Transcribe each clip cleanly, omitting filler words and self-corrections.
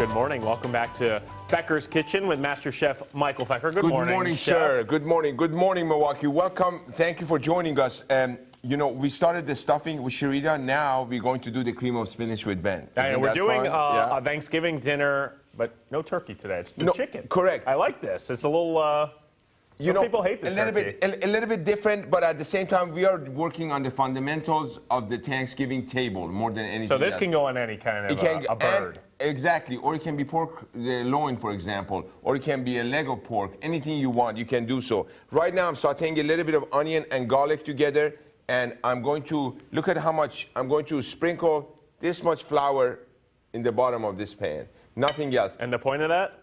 Good morning. Welcome back to Fecker's Kitchen with Master Chef Michael Fecker. Good morning, Good morning, Chef. sir. Good morning. Good morning, Milwaukee. Welcome. Thank you for joining us. You know, we started the stuffing with Sharita. Now we're going to do the cream of spinach with Ben. We're doing a Thanksgiving dinner, but no turkey today. It's chicken. Correct. I like this. It's a little... Some people hate the turkey. A little bit different, but at the same time, we are working on the fundamentals of the Thanksgiving table more than anything So this else. can go on any kind of a bird. Exactly. Or it can be pork loin, for example. Or it can be a leg of pork. Anything you want, you can do so. Right now, I'm sauteing a little bit of onion and garlic together. And I'm going to, look at how much, I'm going to sprinkle this much flour in the bottom of this pan. Nothing else. And the point of that?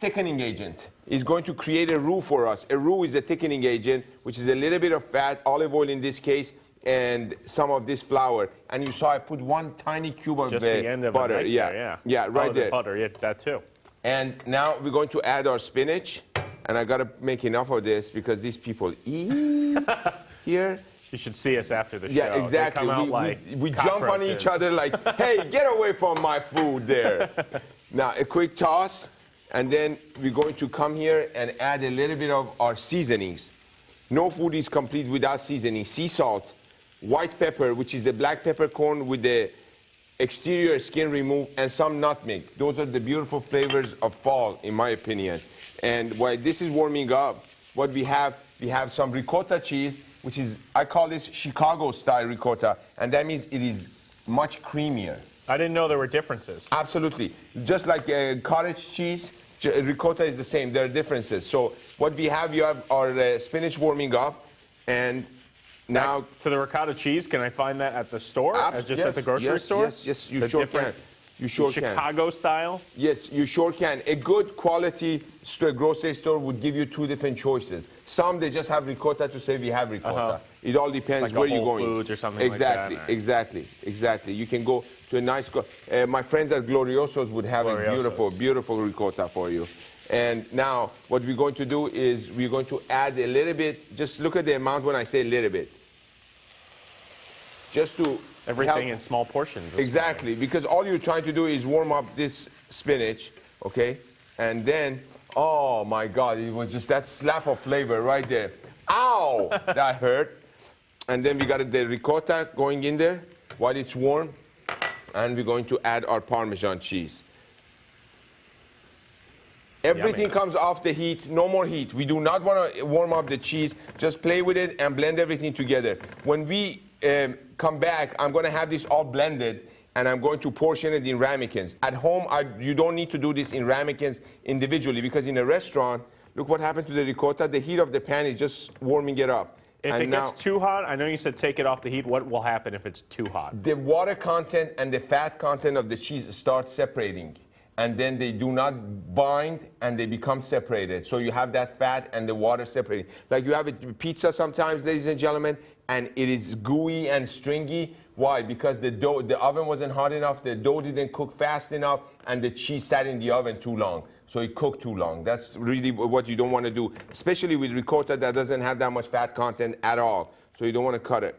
Thickening agent is going to create a roux for us. A roux is a thickening agent, which is a little bit of fat, olive oil in this case, and some of this flour. And you saw I put one tiny cube of Just the end of butter. Yeah, right there. The butter, yeah, that too. And now we're going to add our spinach. And I got to make enough of this because these people eat here. You should see us after the show. Yeah, exactly. We jump on each other like, hey, get away from my food there. Now, a quick toss. And then we're going to come here and add a little bit of our seasonings. No food is complete without seasoning. Sea salt, white pepper, which is the black peppercorn with the exterior skin removed, and some nutmeg. Those are the beautiful flavors of fall, in my opinion. And while this is warming up, what we have some ricotta cheese, which is, I call this Chicago-style ricotta, and that means it is much creamier. I didn't know there were differences. Absolutely. Just like cottage cheese, ricotta is the same. There are differences. So what we have, you have our spinach warming up, and now... Back to the ricotta cheese, can I find that at the store? Just yes, at the grocery store? Yes, you sure can. You sure can. Chicago style? Yes, you sure can. A good quality grocery store would give you two different choices. Some, they just have ricotta to say we have ricotta. It all depends like where you're going. Whole Foods or something like that. Exactly. You can go to a nice... my friends at Glorioso's would have a beautiful ricotta for you. And now, what we're going to do is we're going to add a little bit. Just look at the amount when I say a little bit. Just to... Everything in small portions. Exactly, because all you're trying to do is warm up this spinach, okay? And then, oh my God, it was just that slap of flavor right there. Ow, that hurt. And then we got the ricotta going in there while it's warm. And we're going to add our Parmesan cheese. Everything comes off the heat, no more heat. We do not want to warm up the cheese. Just play with it and blend everything together. When we come back, I'm going to have this all blended, and I'm going to portion it in ramekins. At home, you don't need to do this in ramekins individually, because in a restaurant, look what happened to the ricotta. The heat of the pan is just warming it up. If it gets too hot, I know you said take it off the heat. What will happen if it's too hot? The water content and the fat content of the cheese start separating. And then they do not bind, and they become separated. So you have that fat and the water separating. Like you have a pizza sometimes, ladies and gentlemen, and it is gooey and stringy. Why? Because the oven wasn't hot enough, the dough didn't cook fast enough, and the cheese sat in the oven too long. So it cooked too long. That's really what you don't want to do, especially with ricotta that doesn't have that much fat content at all. So you don't want to cut it.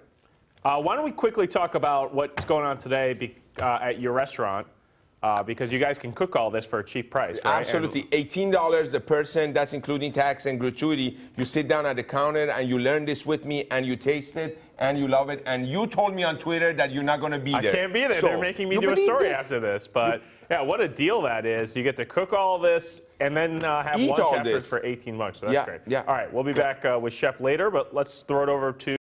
Why don't we quickly talk about what's going on today at your restaurant? Because you guys can cook all this for a cheap price, right? Absolutely. $18 a person, that's including tax and gratuity. You sit down at the counter and you learn this with me, and you taste it and you love it. And you told me on Twitter that you're not going to be there. I can't be there. So, they're making me do a story after this. But yeah, what a deal that is. You get to cook all this and then have lunch afterwards for $18. So that's great. Yeah. All right, we'll be back with Chef later, but let's throw it over to